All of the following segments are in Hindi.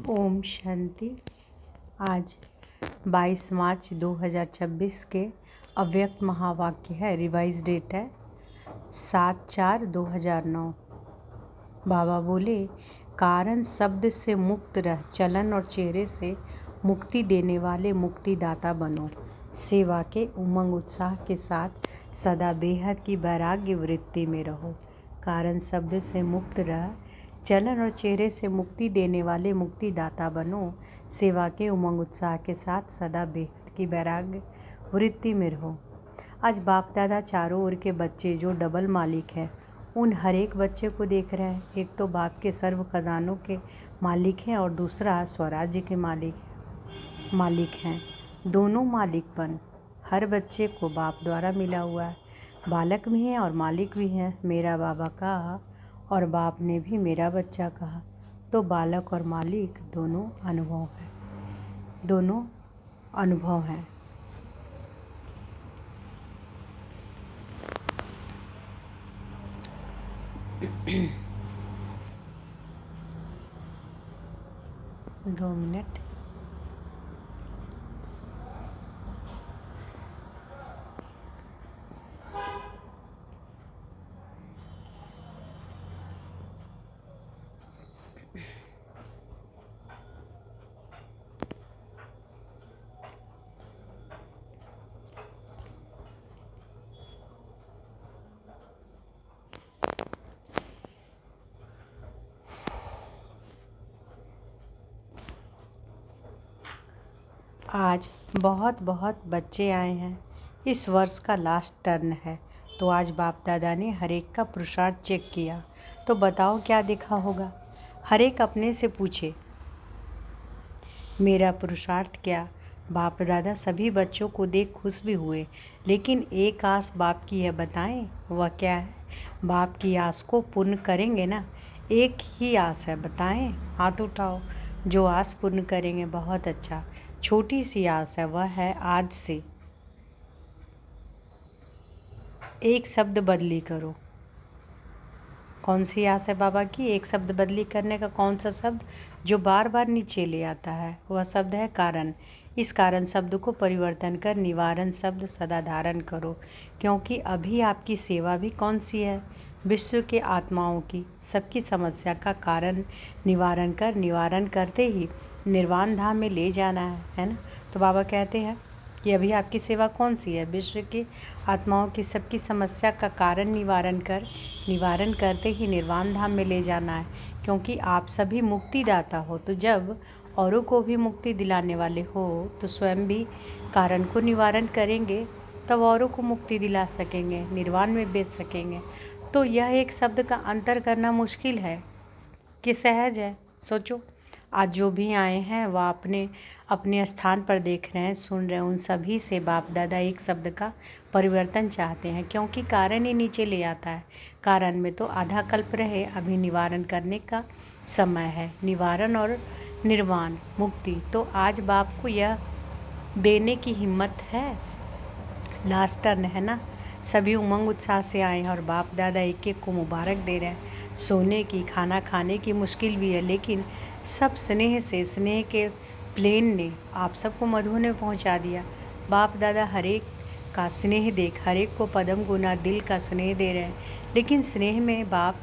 ओम शांति। आज 22 मार्च 2026 के अव्यक्त महावाक्य है। रिवाइज डेट है 7/4/2009। बाबा बोले, कारण शब्द से मुक्त रह, चलन और चेहरे से मुक्ति देने वाले मुक्तिदाता बनो। सेवा के उमंग उत्साह के साथ सदा बेहद की वैराग्य वृत्ति में रहो। कारण शब्द से मुक्त रह, चलन और चेहरे से मुक्ति देने वाले मुक्तिदाता बनो। सेवा के उमंग उत्साह के साथ सदा बेहद की वैराग्य वृत्ति में रहो। आज बाप दादा चारों ओर के बच्चे जो डबल मालिक हैं, उन हर एक बच्चे को देख रहे हैं। एक तो बाप के सर्व खजानों के मालिक हैं और दूसरा स्वराज्य के मालिक हैं। दोनों मालिकपन हर बच्चे को बाप द्वारा मिला हुआ है। बालक भी हैं और मालिक भी हैं। मेरा बाबा कहा और बाप ने भी मेरा बच्चा कहा, तो बालक और मालिक दोनों अनुभव हैं। 2 मिनट। आज बहुत बच्चे आए हैं। इस वर्ष का लास्ट टर्न है, तो आज बाप दादा ने हर एक का पुरुषार्थ चेक किया। तो बताओ क्या दिखा होगा। हर एक अपने से पूछे, मेरा पुरुषार्थ क्या। बाप दादा सभी बच्चों को देख खुश भी हुए, लेकिन एक आस बाप की है, बताएं वह क्या है। बाप की आस को पूर्ण करेंगे ना। एक ही आस है, बताएं, हाथ उठाओ। जो आस पूर्ण करेंगे, बहुत अच्छा। छोटी सी आस है, वह है आज से एक शब्द बदली करो। कौन सी आस है बाबा की। एक शब्द बदली करने का कौन सा शब्द जो बार बार नीचे ले आता है, वह शब्द है कारण। इस कारण शब्द को परिवर्तन कर निवारण शब्द सदा धारण करो, क्योंकि अभी आपकी सेवा भी कौन सी है, विश्व के आत्माओं की। सबकी समस्या का कारण निवारण कर, निवारण करते ही निर्वाण धाम में ले जाना है ना। तो बाबा कहते हैं कि अभी आपकी सेवा कौन सी है, विश्व की आत्माओं की सबकी समस्या का कारण निवारण कर, निवारण करते ही निर्वाण धाम में ले जाना है, क्योंकि आप सभी मुक्तिदाता हो। तो जब औरों को भी मुक्ति दिलाने वाले हो, तो स्वयं भी कारण को निवारण करेंगे, तब औरों को मुक्ति दिला सकेंगे, निर्वाण में भेज सकेंगे। तो यह एक शब्द का अंतर करना मुश्किल है कि सहज है। सोचो, आज जो भी आए हैं वह अपने अपने स्थान पर देख रहे हैं, सुन रहे हैं। उन सभी से बाप दादा एक शब्द का परिवर्तन चाहते हैं, क्योंकि कारण ही नीचे ले आता है। कारण में तो आधा कल्प रहे, अभी निवारण करने का समय है। निवारण और निर्वाण, मुक्ति। तो आज बाप को यह देने की हिम्मत है। लास्ट टर्न है ना। सभी उमंग उत्साह से आए हैं और बाप दादा एक एक को मुबारक दे रहे हैं। सोने की, खाना खाने की मुश्किल भी है, लेकिन सब स्नेह से, स्नेह के प्लेन ने आप सबको मधु ने पहुंचा दिया। बाप दादा हर एक का स्नेह देख हर एक को पदम गुना दिल का स्नेह दे रहे हैं। लेकिन स्नेह में बाप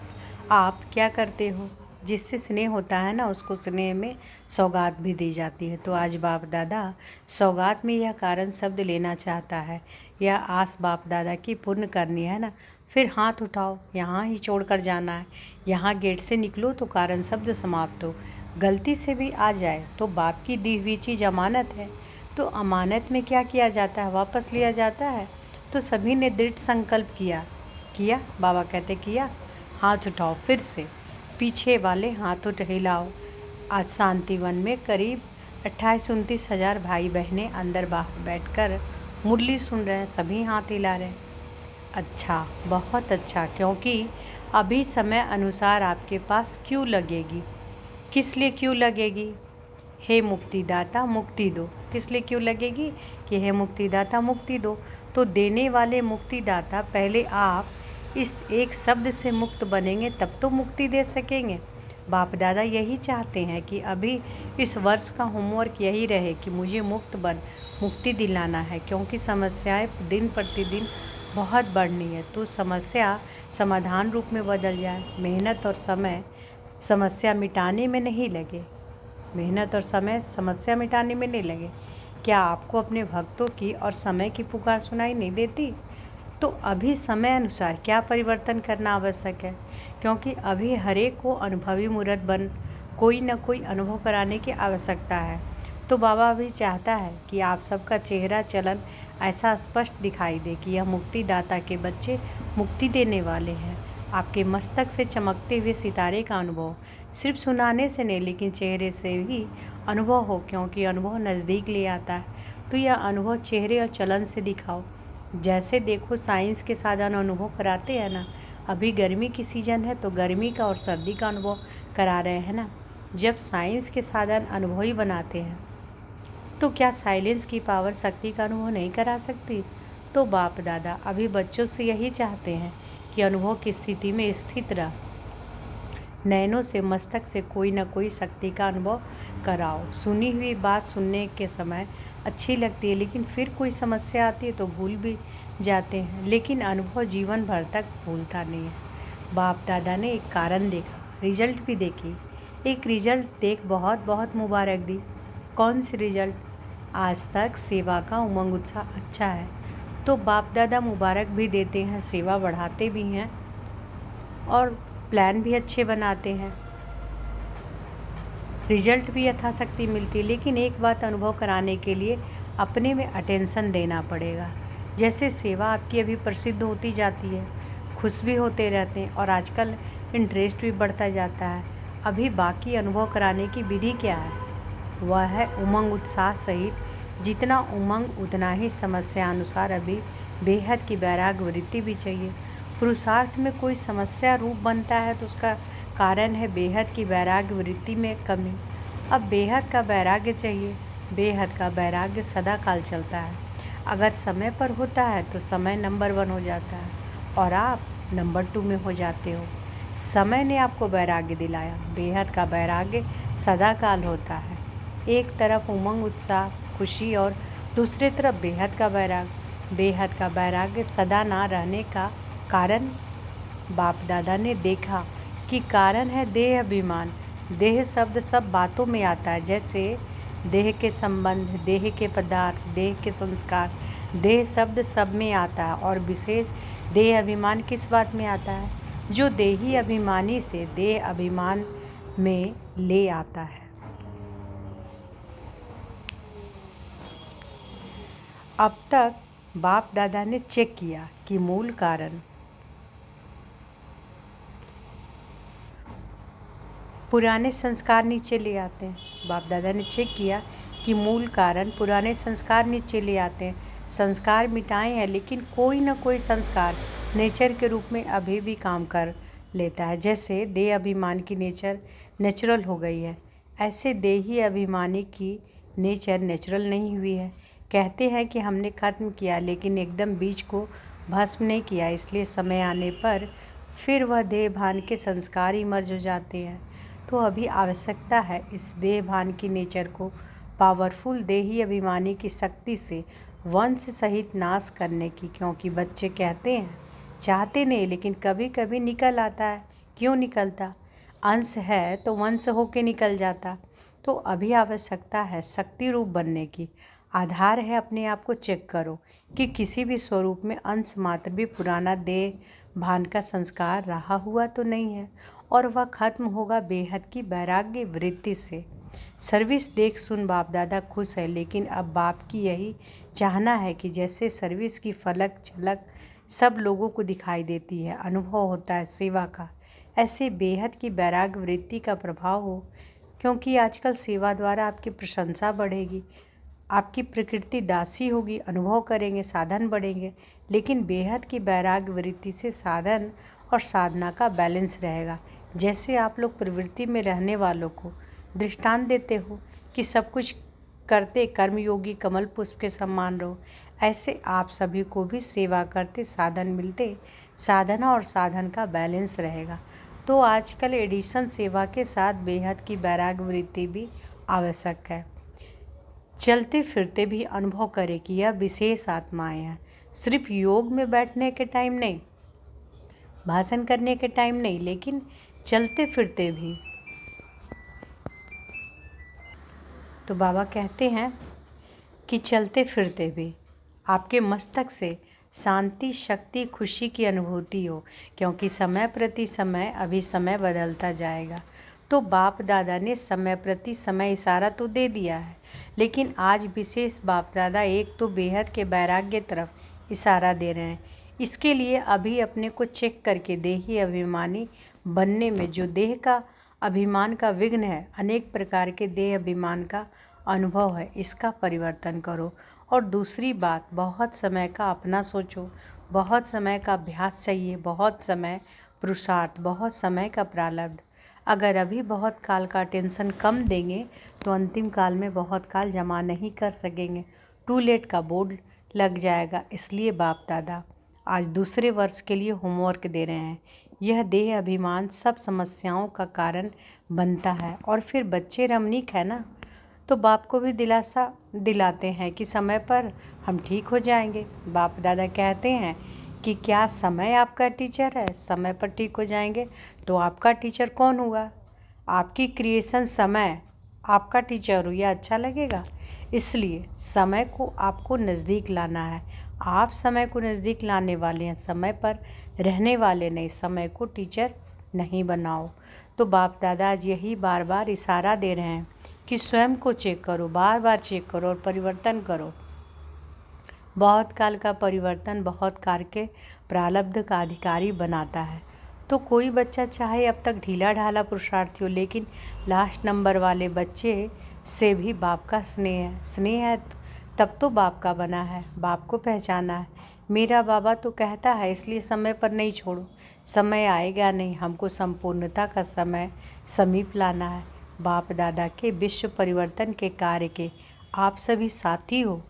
आप क्या करते हो। जिससे स्नेह होता है ना, उसको स्नेह में सौगात भी दी जाती है। तो आज बाप दादा सौगात में यह कारण शब्द लेना चाहता है। यह आस बाप दादा की पूर्ण करनी है ना। फिर हाथ उठाओ, यहाँ ही छोड़कर जाना है। यहाँ गेट से निकलो तो कारण शब्द समाप्त हो। गलती से भी आ जाए तो बाप की दी हुई चीज़ अमानत है। तो अमानत में क्या किया जाता है, वापस लिया जाता है। तो सभी ने दृढ़ संकल्प किया। बाबा कहते किया। हाथ उठाओ, फिर से पीछे वाले हाथ हिलाओ। आज शांतिवन में करीब 28-29 हज़ार भाई बहनें अंदर बाहर बैठकर मुरली सुन रहे हैं। सभी हाथ हिला रहे हैं। अच्छा, बहुत अच्छा, क्योंकि अभी समय अनुसार आपके पास क्यों लगेगी। किस लिए क्यों लगेगी। हे मुक्तिदाता मुक्ति दो। किस लिए क्यों लगेगी कि हे मुक्तिदाता मुक्ति दो। तो देने वाले मुक्तिदाता, पहले आप इस एक शब्द से मुक्त बनेंगे, तब तो मुक्ति दे सकेंगे। बाप दादा यही चाहते हैं कि अभी इस वर्ष का होमवर्क यही रहे कि मुझे मुक्ति दिलाना है, क्योंकि समस्याएं दिन प्रतिदिन बहुत बढ़नी है। तो समस्या समाधान रूप में बदल जाए। मेहनत और समय समस्या मिटाने में नहीं लगे। मेहनत और समय समस्या मिटाने में नहीं लगे। क्या आपको अपने भक्तों की और समय की पुकार सुनाई नहीं देती? तो अभी समय अनुसार क्या परिवर्तन करना आवश्यक है, क्योंकि अभी हरेक को अनुभवी मूर्त बन कोई न कोई अनुभव कराने की आवश्यकता है। तो बाबा अभी चाहता है कि आप सबका चेहरा चलन ऐसा स्पष्ट दिखाई दे कि यह मुक्तिदाता के बच्चे मुक्ति देने वाले हैं। आपके मस्तक से चमकते हुए सितारे का अनुभव सिर्फ सुनाने से नहीं, लेकिन चेहरे से भी अनुभव हो, क्योंकि अनुभव नज़दीक ले आता है। तो यह अनुभव चेहरे और चलन से दिखाओ। जैसे देखो साइंस के साधन अनुभव कराते हैं ना। अभी गर्मी की सीज़न है तो गर्मी का और सर्दी का अनुभव करा रहे हैं ना। जब साइंस के साधन अनुभवी बनाते हैं तो क्या साइलेंस की पावर शक्ति का अनुभव नहीं करा सकती? तो बाप दादा अभी बच्चों से यही चाहते हैं कि अनुभव की स्थिति में स्थित रह, नैनों से मस्तक से कोई न कोई शक्ति का अनुभव कराओ। सुनी हुई बात सुनने के समय अच्छी लगती है, लेकिन फिर कोई समस्या आती है तो भूल भी जाते हैं, लेकिन अनुभव जीवन भर तक भूलता नहीं है। बाप दादा ने एक कारण देखा, रिजल्ट भी देखी। एक रिजल्ट देख बहुत बहुत मुबारक दी। कौन सी रिजल्ट? आज तक सेवा का उमंग उत्साह अच्छा है। तो बाप दादा मुबारक भी देते हैं, सेवा बढ़ाते भी हैं और प्लान भी अच्छे बनाते हैं, रिजल्ट भी यथाशक्ति मिलती है। लेकिन एक बात अनुभव कराने के लिए अपने में अटेंशन देना पड़ेगा। जैसे सेवा आपकी अभी प्रसिद्ध होती जाती है, खुश भी होते रहते हैं और आजकल इंटरेस्ट भी बढ़ता जाता है। अभी बाकी अनुभव कराने की विधि क्या है? वह है उमंग उत्साह सहित। जितना उमंग उतना ही समस्या अनुसार अभी बेहद की वैराग्य वृत्ति भी चाहिए। पुरुषार्थ में कोई समस्या रूप बनता है तो उसका कारण है बेहद की वैराग्य वृत्ति में कमी। अब बेहद का वैराग्य चाहिए। बेहद का वैराग्य सदा काल चलता है। अगर समय पर होता है तो समय नंबर 1 हो जाता है और आप नंबर 2 में हो जाते हो। समय ने आपको वैराग्य दिलाया। बेहद का वैराग्य सदा काल होता है। एक तरफ उमंग उत्साह खुशी और दूसरी तरफ बेहद का वैराग्य। बेहद का वैराग्य सदा ना रहने का कारण बाप दादा ने देखा कि कारण है देह अभिमान। देह शब्द सब बातों में आता है, जैसे देह के संबंध, देह के पदार्थ, देह के संस्कार। देह शब्द सब में आता है और विशेष देह अभिमान किस बात में आता है? जो देही अभिमानी से देह अभिमान में ले आता है। अब तक बाप दादा ने चेक किया कि मूल कारण पुराने संस्कार नीचे ले आते हैं। बाप दादा ने चेक किया कि मूल कारण पुराने संस्कार नीचे ले आते हैं। संस्कार मिटाए हैं, लेकिन कोई ना कोई संस्कार नेचर के रूप में अभी भी काम कर लेता है। जैसे देह अभिमान की नेचर नेचुरल हो गई है, ऐसे देही अभिमानी की नेचर नेचुरल नहीं हुई है। कहते हैं कि हमने ख़त्म किया, लेकिन एकदम बीज को भस्म नहीं किया, इसलिए समय आने पर फिर वह देह भान के संस्कार ही मर्ज हो जाते हैं। तो अभी आवश्यकता है इस देह भान की नेचर को पावरफुल देही अभिमानी की शक्ति से वंश सहित नाश करने की, क्योंकि बच्चे कहते हैं चाहते नहीं, लेकिन कभी कभी निकल आता है। क्यों निकलता? अंश है तो वंश होके निकल जाता। तो अभी आवश्यकता है शक्ति रूप बनने की। आधार है अपने आप को चेक करो कि किसी भी स्वरूप में अंश मात्र भी पुराना देह भान का संस्कार रहा हुआ तो नहीं है, और वह खत्म होगा बेहद की वैराग्य वृत्ति से। सर्विस देख सुन बाप दादा खुश है, लेकिन अब बाप की यही चाहना है कि जैसे सर्विस की फलक झलक सब लोगों को दिखाई देती है, अनुभव होता है सेवा का, ऐसे बेहद की वैराग्य वृत्ति का प्रभाव हो। क्योंकि आजकल सेवा द्वारा आपकी प्रशंसा बढ़ेगी, आपकी प्रकृति दासी होगी, अनुभव करेंगे, साधन बढ़ेंगे, लेकिन बेहद की वैराग्य वृत्ति से साधन और साधना का बैलेंस रहेगा। जैसे आप लोग प्रवृत्ति में रहने वालों को दृष्टांत देते हो कि सब कुछ करते कर्मयोगी कमल पुष्प के समान रहो, ऐसे आप सभी को भी सेवा करते साधन मिलते, साधना और साधन का बैलेंस रहेगा। तो आजकल एडिशन सेवा के साथ बेहद की वैराग्य वृत्ति भी आवश्यक है। चलते फिरते भी अनुभव करें कि यह विशेष आत्माएं हैं। सिर्फ योग में बैठने के टाइम नहीं, भाषण करने के टाइम नहीं, लेकिन चलते फिरते भी। तो बाबा कहते हैं कि चलते फिरते भी आपके मस्तक से शांति, शक्ति, खुशी की अनुभूति हो, क्योंकि समय प्रति समय अभी समय बदलता जाएगा। तो बाप दादा ने समय प्रति समय इशारा तो दे दिया है, लेकिन आज विशेष बाप दादा एक तो बेहद के वैराग्य तरफ इशारा दे रहे हैं। इसके लिए अभी अपने को चेक करके देही अभिमानी बनने में जो देह का अभिमान का विघ्न है, अनेक प्रकार के देह अभिमान का अनुभव है, इसका परिवर्तन करो। और दूसरी बात, बहुत समय का अपना सोचो, बहुत समय का अभ्यास चाहिए, बहुत समय पुरुषार्थ, बहुत समय का प्रारब्ध। अगर अभी बहुत काल का टेंशन कम देंगे तो अंतिम काल में बहुत काल जमा नहीं कर सकेंगे, टू लेट का बोर्ड लग जाएगा। इसलिए बाप दादा आज दूसरे वर्ष के लिए होमवर्क दे रहे हैं। यह देह अभिमान सब समस्याओं का कारण बनता है। और फिर बच्चे रमणीक है ना, तो बाप को भी दिलासा दिलाते हैं कि समय पर हम ठीक हो जाएंगे। बाप दादा कहते हैं कि क्या समय आपका टीचर है? समय पर ठीक हो जाएंगे तो आपका टीचर कौन हुआ? आपकी क्रिएशन समय आपका टीचर हो, यह अच्छा लगेगा? इसलिए समय को आपको नज़दीक लाना है। आप समय को नज़दीक लाने वाले हैं, समय पर रहने वाले नहीं। समय को टीचर नहीं बनाओ। तो बाप दादा आज यही बार बार इशारा दे रहे हैं कि स्वयं को चेक करो, बार बार चेक करो और परिवर्तन करो। बहुत काल का परिवर्तन बहुत काल के प्रारब्ध का अधिकारी बनाता है। तो कोई बच्चा चाहे अब तक ढीला ढाला पुरुषार्थी हो, लेकिन लास्ट नंबर वाले बच्चे से भी बाप का स्नेह है। स्नेह है तब तो बाप का बना है, बाप को पहचाना है। मेरा बाबा तो कहता है, इसलिए समय पर नहीं छोड़ो। समय आएगा नहीं, हमको संपूर्णता का समय समीप लाना है। बाप दादा के विश्व परिवर्तन के कार्य के आप सभी साथी हो।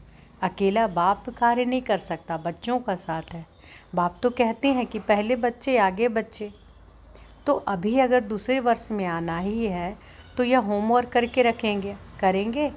अकेला बाप कार्य नहीं कर सकता, बच्चों का साथ है। बाप तो कहते हैं कि पहले बच्चे आगे बच्चे। तो अभी अगर दूसरे वर्ष में आना ही है तो यह होमवर्क करके रखेंगे, करेंगे?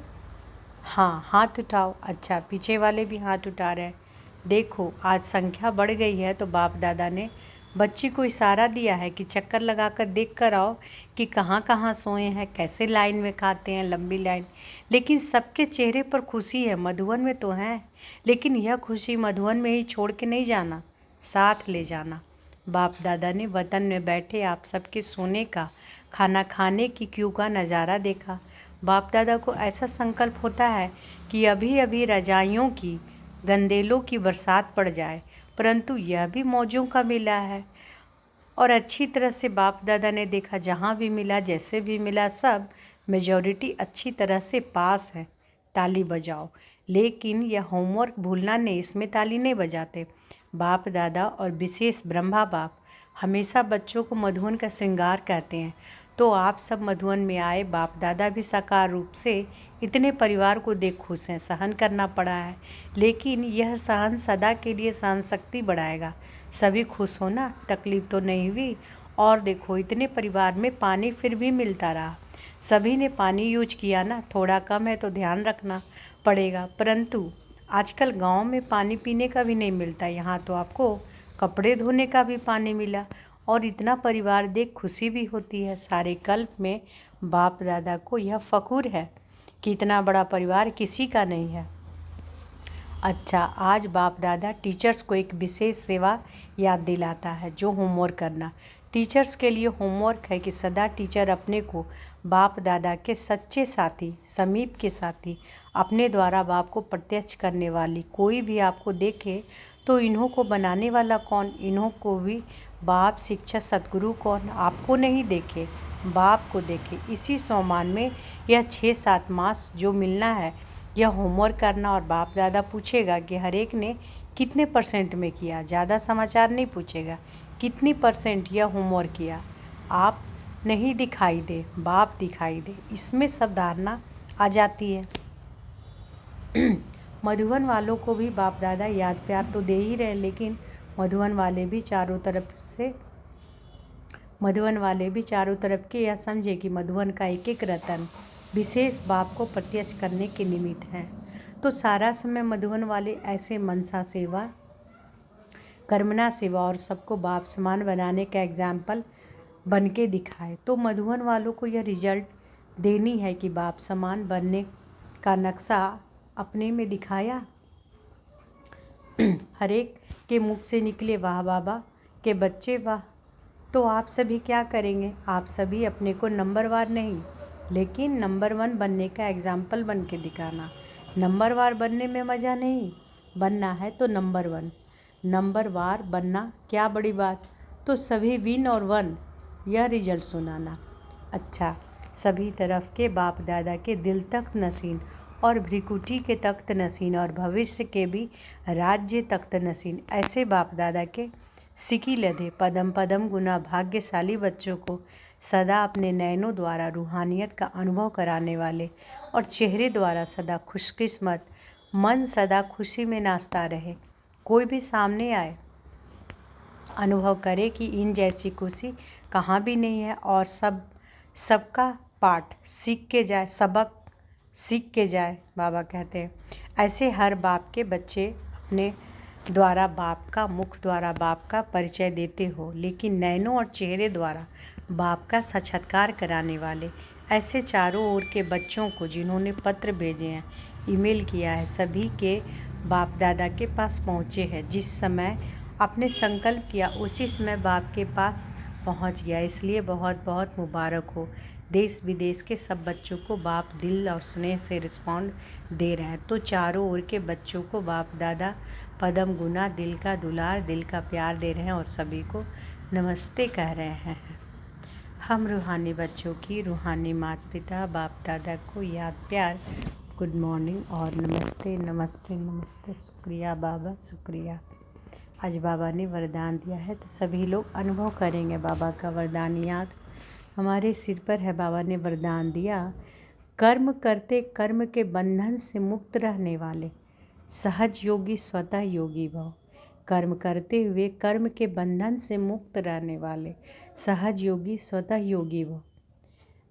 हाँ, हाथ उठाओ। अच्छा, पीछे वाले भी हाथ उठा रहे हैं। देखो आज संख्या बढ़ गई है, तो बाप दादा ने बच्ची को इशारा दिया है कि चक्कर लगाकर देख कर आओ कि कहाँ कहाँ सोए हैं, कैसे लाइन में खाते हैं, लंबी लाइन। लेकिन सबके चेहरे पर खुशी है, मधुवन में तो है, लेकिन यह खुशी मधुवन में ही छोड़ के नहीं जाना, साथ ले जाना। बाप दादा ने वतन में बैठे आप सबके सोने का, खाना खाने की क्यू का नज़ारा देखा। बाप दादा को ऐसा संकल्प होता है कि अभी अभी रजाइयों की, गंदेलों की बरसात पड़ जाए, परंतु यह भी मौजों का मेला है। और अच्छी तरह से बाप दादा ने देखा, जहाँ भी मिला, जैसे भी मिला, सब मेजॉरिटी अच्छी तरह से पास है, ताली बजाओ। लेकिन यह होमवर्क भूलना नहीं, इसमें ताली नहीं बजाते। बाप दादा और विशेष ब्रह्मा बाप हमेशा बच्चों को मधुवन का श्रृंगार कहते हैं। तो आप सब मधुवन में आए। बाप दादा भी साकार रूप से इतने परिवार को देख खुश हैं। सहन करना पड़ा है, लेकिन यह सहन सदा के लिए सहन शक्ति बढ़ाएगा। सभी खुश हो ना, तकलीफ तो नहीं हुई। और देखो इतने परिवार में पानी फिर भी मिलता रहा, सभी ने पानी यूज किया ना। थोड़ा कम है तो ध्यान रखना पड़ेगा, परंतु आजकल गांव में पानी पीने का भी नहीं मिलता। यहाँ तो आपको कपड़े धोने का भी पानी मिला। और इतना परिवार देख खुशी भी होती है। सारे कल्प में बाप दादा को यह फ़ख्र है कि इतना बड़ा परिवार किसी का नहीं है। अच्छा, आज बाप दादा टीचर्स को एक विशेष सेवा याद दिलाता है, जो होमवर्क करना। टीचर्स के लिए होमवर्क है कि सदा टीचर अपने को बाप दादा के सच्चे साथी, समीप के साथी, अपने द्वारा बाप को प्रत्यक्ष करने वाली। कोई भी आपको देखे तो इन्हों को बनाने वाला कौन, इन्हों को भी बाप, शिक्षा, सदगुरु कौन, आपको नहीं देखे, बाप को देखे। इसी सम्मान में यह 6-7 मास जो मिलना है, यह होमवर्क करना। और बाप दादा पूछेगा कि हर एक ने कितने % में किया, ज़्यादा समाचार नहीं पूछेगा, कितनी % यह होमवर्क किया। आप नहीं दिखाई दे, बाप दिखाई दे, इसमें सब धारणा आ जाती है। मधुवन वालों को भी बाप दादा याद प्यार तो दे ही रहे, लेकिन मधुवन वाले भी चारों तरफ से मधुवन वाले भी चारों तरफ के यह समझे कि मधुवन का एक एक रतन विशेष बाप को प्रत्यक्ष करने के निमित्त है। तो सारा समय मधुवन वाले ऐसे मनसा सेवा, कर्मणा सेवा और सबको बाप समान बनाने का एग्जाम्पल बन के दिखाए। तो मधुवन वालों को यह रिजल्ट देनी है कि बाप समान बनने का नक्शा अपने में दिखाया। हर एक के मुख से निकले वाह बाबा के बच्चे वाह। तो आप सभी क्या करेंगे? आप सभी अपने को नंबरवार नहीं लेकिन नंबर 1 बनने का एग्जाम्पल बन के दिखाना। नंबरवार बनने में मज़ा नहीं, बनना है तो नंबर 1 नंबरवार बनना क्या बड़ी बात। तो सभी विन और 1 यह रिजल्ट सुनाना। अच्छा, सभी तरफ के बाप दादा के दिल तख्त नसीन और भ्रिकुटी के तख्त नसीन और भविष्य के भी राज्य तख्त नसीन ऐसे बाप दादा के सिकी लदे पदम पदम गुना भाग्यशाली बच्चों को सदा अपने नयनों द्वारा रूहानियत का अनुभव कराने वाले और चेहरे द्वारा सदा खुशकिस्मत, मन सदा खुशी में नाचता रहे। कोई भी सामने आए अनुभव करे कि इन जैसी खुशी कहाँ भी नहीं है और सबका पाठ सीख के जाए, सबक सीख के जाए। बाबा कहते हैं ऐसे हर बाप के बच्चे अपने द्वारा बाप का, मुख द्वारा बाप का परिचय देते हो लेकिन नैनों और चेहरे द्वारा बाप का साक्षात्कार कराने वाले ऐसे चारों ओर के बच्चों को जिन्होंने पत्र भेजे हैं, ईमेल किया है, सभी के बाप दादा के पास पहुँचे हैं। जिस समय आपने संकल्प किया उसी समय बाप के पास पहुंच गया। इसलिए बहुत बहुत मुबारक हो। देश विदेश के सब बच्चों को बाप दिल और स्नेह से रिस्पॉन्ड दे रहे हैं। तो चारों ओर के बच्चों को बाप दादा पदम गुना दिल का दुलार, दिल का प्यार दे रहे हैं और सभी को नमस्ते कह रहे हैं। हम रूहानी बच्चों की रूहानी माता पिता बाप दादा को याद प्यार गुड मॉर्निंग और नमस्ते नमस्ते नमस्ते। शुक्रिया बाबा, शुक्रिया। आज बाबा ने वरदान दिया है तो सभी लोग अनुभव करेंगे बाबा का वरदान। याद हमारे सिर पर है। बाबा ने वरदान दिया, कर्म करते कर्म के बंधन से मुक्त रहने वाले सहज योगी स्वतः योगी भव। कर्म करते हुए कर्म के बंधन से मुक्त रहने वाले सहज योगी स्वतः योगी भव।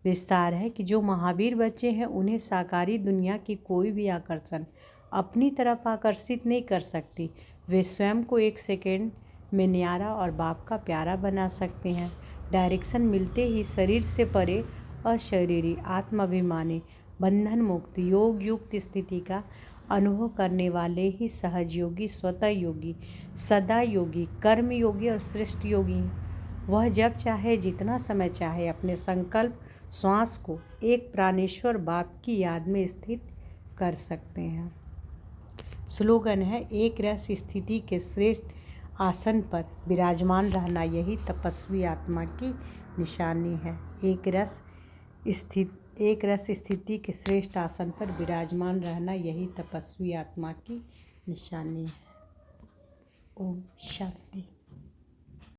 विस्तार है कि जो महावीर बच्चे हैं उन्हें साकारी दुनिया की कोई भी आकर्षण अपनी तरफ आकर्षित नहीं कर सकती। वे स्वयं को एक सेकेंड में न्यारा और बाप का प्यारा बना सकते हैं। डायरेक्शन मिलते ही शरीर से परे अशरीरी आत्माभिमानी बंधन मुक्त योग युक्त स्थिति का अनुभव करने वाले ही सहज योगी स्वतः योगी सदा योगी कर्म योगी और श्रेष्ठ योगी हैं। वह जब चाहे जितना समय चाहे अपने संकल्प श्वास को एक प्राणेश्वर बाप की याद में स्थित कर सकते हैं। स्लोगन है एक रस स्थिति के श्रेष्ठ आसन पर विराजमान रहना यही तपस्वी आत्मा की निशानी है। एक रस स्थिति के श्रेष्ठ आसन पर विराजमान रहना यही तपस्वी आत्मा की निशानी है। ओम शांति।